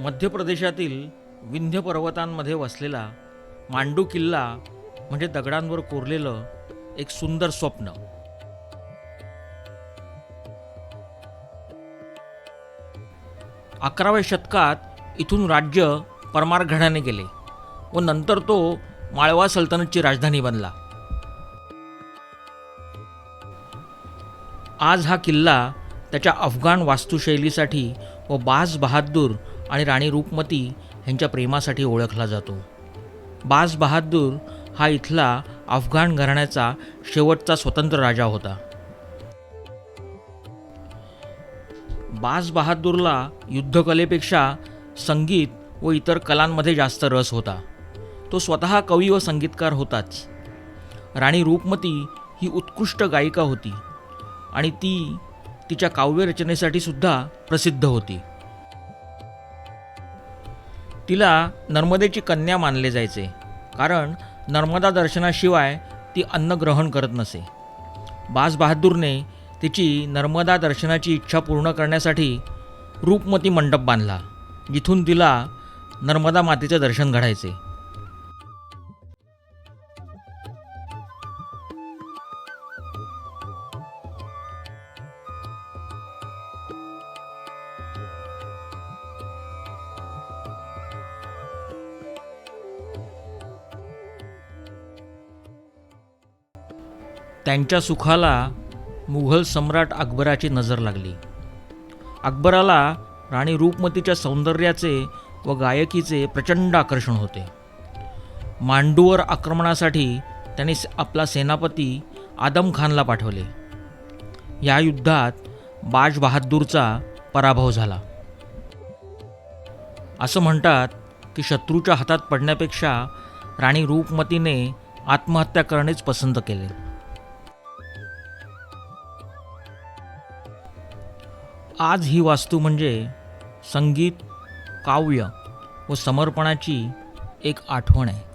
मध्य प्रदेशातील विंध्य पर्वतांमध्ये वसलेला मांडू किल्ला म्हणजे दगडांवर कोरलेलं एक सुंदर स्वप्न. अकराव्या शतकात इथून राज्य परमार घराण्याने गेले व नंतर तो माळवा सल्तनतची राजधानी बनला. आज हा किल्ला त्याच्या अफगाण वास्तुशैलीसाठी व बाज बहादूर आणि राणी रूपमती यांच्या प्रेमासाठी ओळखला जातो. बाज बहादूर हा इथला अफगाण घराण्याचा शेवटचा स्वतंत्र राजा होता. बाज बहादूरला युद्धकलेपेक्षा संगीत व इतर कलांमध्ये जास्त रस होता. तो स्वतः कवी व संगीतकार होताच. राणी रूपमती ही उत्कृष्ट गायिका होती आणि ती तिच्या काव्यरचनेसाठी सुद्धा प्रसिद्ध होती. तिला नर्मदेची कन्या मानले जायचे, कारण नर्मदा दर्शनाशिवाय ती अन्न ग्रहण करत नसे. बाज बहादूरने तिची नर्मदा दर्शनाची इच्छा पूर्ण करण्यासाठी रूपमती मंडप बांधला, जिथून तिला नर्मदा मातेचे दर्शन घडायचे. त्यांच्या सुखाला मुघल सम्राट अकबराची नजर लागली. अकबराला राणी रूपमतीच्या सौंदर्याचे व गायकीचे प्रचंड आकर्षण होते. मांडूवर आक्रमणासाठी त्यांनी आपला सेनापती आदम खानला पाठवले. या युद्धात बाज बहादूरचा पराभव झाला. असं म्हणतात की शत्रूच्या हातात पडण्यापेक्षा राणी रूपमतीने आत्महत्या करणेच पसंत केले. आज ही वास्तू म्हणजे संगीत, काव्य व समर्पणाची एक आठवण आहे.